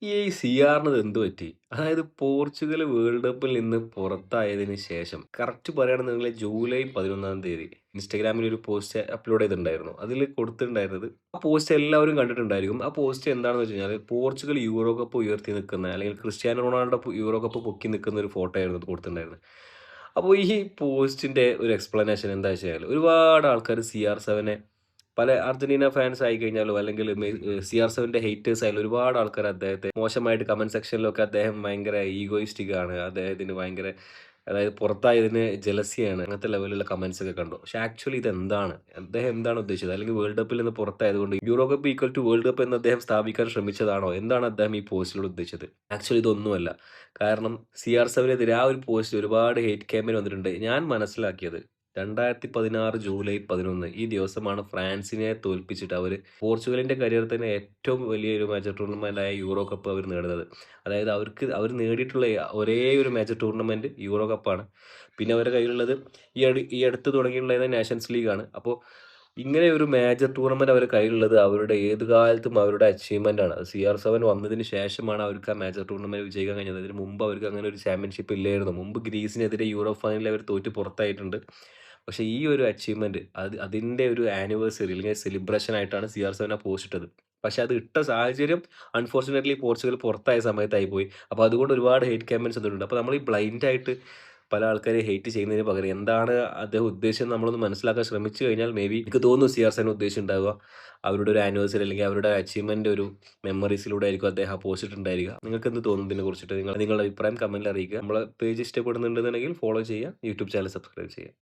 ഈ സിആറിന് എന്ത് പറ്റി? അതായത് പോർച്ചുഗൽ വേൾഡ് കപ്പിൽ നിന്ന് പുറത്തായതിന് ശേഷം കറക്റ്റ് പറയുകയാണെന്നുണ്ടെങ്കിൽ ജൂലൈ 11-ാം തീയതി ഇൻസ്റ്റാഗ്രാമിൽ ഒരു പോസ്റ്റ് അപ്ലോഡ് ചെയ്തിട്ടുണ്ടായിരുന്നു. അതിൽ കൊടുത്തിട്ടുണ്ടായിരുന്നത് ആ പോസ്റ്റ് എല്ലാവരും കണ്ടിട്ടുണ്ടായിരിക്കും. ആ പോസ്റ്റ് എന്താണെന്ന് വെച്ച് കഴിഞ്ഞാൽ പോർച്ചുഗൽ യൂറോ കപ്പ് ഉയർത്തി നിൽക്കുന്ന അല്ലെങ്കിൽ ക്രിസ്ത്യാനോ റൊണാൾഡോ യൂറോ കപ്പ് പൊക്കി നിൽക്കുന്ന ഒരു ഫോട്ടോ ആയിരുന്നു അത് കൊടുത്തിട്ടുണ്ടായിരുന്നത്. അപ്പോൾ ഈ പോസ്റ്റിന്റെ ഒരു എക്സ്പ്ലനേഷൻ എന്താ വെച്ച് കഴിഞ്ഞാൽ ഒരുപാട് ആൾക്കാർ CR7 പല അർജന്റീന ഫാൻസ് ആയിക്കഴിഞ്ഞാലും അല്ലെങ്കിൽ CR7ന്റെ ഹേറ്റേഴ്സ് ആയാലും ഒരുപാട് ആൾക്കാർ അദ്ദേഹത്തെ മോശമായിട്ട് കമന്റ് സെക്ഷനിലൊക്കെ അദ്ദേഹം ഭയങ്കര ഈഗോയിസ്റ്റിക് ആണ്. അദ്ദേഹത്തിന് ഭയങ്കര അതായത് പുറത്തായതിന് ജലസിയാണ്. അങ്ങനത്തെ ലെവലിലുള്ള കമന്റ്സ് ഒക്കെ കണ്ടു. പക്ഷേ ആക്ച്വലി ഇതെന്താണ്? അദ്ദേഹം എന്താണ് ഉദ്ദേശിച്ചത്? അല്ലെങ്കിൽ വേൾഡ് കപ്പിൽ നിന്ന് പുറത്തായതുകൊണ്ട് euro cup equal to world cup എന്ന് അദ്ദേഹം സ്ഥാപിക്കാൻ ശ്രമിച്ചതാണോ? എന്താണ് അദ്ദേഹം ഈ പോസ്റ്റിലൂടെ ഉദ്ദേശിച്ചത്? ആക്ച്വലി ഇതൊന്നുമല്ല. കാരണം CR7നെതിരെ ആ ഒരു പോസ്റ്റിൽ ഒരുപാട് ഹെയ്റ്റ് ക്യാമ്പയിൻ വന്നിട്ടുണ്ട്. ഞാൻ മനസ്സിലാക്കിയത് 2016 ജൂലൈ 11 ഈ ദിവസമാണ് ഫ്രാൻസിനെ തോൽപ്പിച്ചിട്ട് അവര് പോർച്ചുഗലിന്റെ കരിയറിൽ തന്നെ ഏറ്റവും വലിയൊരു മേജർ ടൂർണമെന്റായ യൂറോ കപ്പ് അവർ നേടുന്നത്. അതായത് അവർ നേടിയിട്ടുള്ള ഒരേ ഒരു മേജർ ടൂർണമെന്റ് യൂറോ കപ്പാണ്. പിന്നെ അവരുടെ കയ്യിലുള്ളത് ഈ അടുത്ത് തുടങ്ങിയിട്ടുള്ള നാഷൻസ് ലീഗാണ്. അപ്പോൾ ഇങ്ങനെ ഒരു മേജർ ടൂർണമെന്റ് അവരുടെ കയ്യിലുള്ളത് അവരുടെ ഏത് കാലത്തും അവരുടെ അച്ചീവ്മെന്റ് ആണ്. CR7 വന്നതിന് ശേഷമാണ് അവർക്ക് ആ മേജർ ടൂർണമെന്റ് വിജയിക്കാൻ കഴിഞ്ഞത്. ഇതിന് മുമ്പ് അവർക്ക് അങ്ങനെ ഒരു ചാമ്പ്യൻഷിപ്പ് ഇല്ലായിരുന്നു. മുമ്പ് ഗ്രീസിനെതിരെ യൂറോ ഫൈനലിൽ അവർ തോറ്റ് പുറത്തായിട്ടുണ്ട്. പക്ഷേ ഈ ഒരു അച്ചീവ്മെന്റ് അതിന്റെ ഒരു ആനിവേഴ്സറി അല്ലെങ്കിൽ സെലിബ്രേഷൻ ആയിട്ടാണ് CR7 ആ പോസ്റ്റ് ഇട്ടത്. പക്ഷേ അത് ഇട്ട സാഹചര്യം അൺഫോർച്യൂനേറ്റ്ലി പോർച്ചുഗൽ പുറത്തായ സമയത്തായി പോയി. അപ്പോൾ അതുകൊണ്ട് ഒരുപാട് ഹെയ്റ്റ് ക്യാമ്പയിൻസ് വന്നിട്ടുണ്ട്. അപ്പോൾ നമ്മൾ ഈ ബ്ലൈൻഡ് ആയിട്ട് പല ആൾക്കാരെയും ഹെയ്റ്റ് ചെയ്യുന്നതിന് പകരം എന്താണ് അദ്ദേഹം ഉദ്ദേശിച്ചത് നമ്മളൊന്ന് മനസ്സിലാക്കാൻ ശ്രമിച്ചു കഴിഞ്ഞാൽ മേ ബി എനിക്ക് തോന്നുന്നു CR7 ഉദ്ദേശിച്ചിട്ടുണ്ടാവുക അവരുടെ ഒരു ആനിവേഴ്സറി അല്ലെങ്കിൽ അവരുടെ അച്ചീവ്മെന്റ് ഒരു മെമ്മറീസിലൂടെ ആയിരിക്കും അദ്ദേഹം ആ പോസ്റ്റ് ഇട്ടുണ്ടായിരിക്കുക. നിങ്ങൾക്ക് എന്ത് തോന്നുന്നു ഇതിനെക്കുറിച്ചിട്ട്? നിങ്ങളുടെ അഭിപ്രായം കമന്റിൽ അറിയിക്കുക. നമ്മളെ പേജ് ഇഷ്ടപ്പെടുന്നുണ്ടെന്നുണ്ടെങ്കിൽ ഫോളോ ചെയ്യുക. യൂട്യൂബ് ചാനൽ സബ്സ്ക്രൈബ് ചെയ്യുക.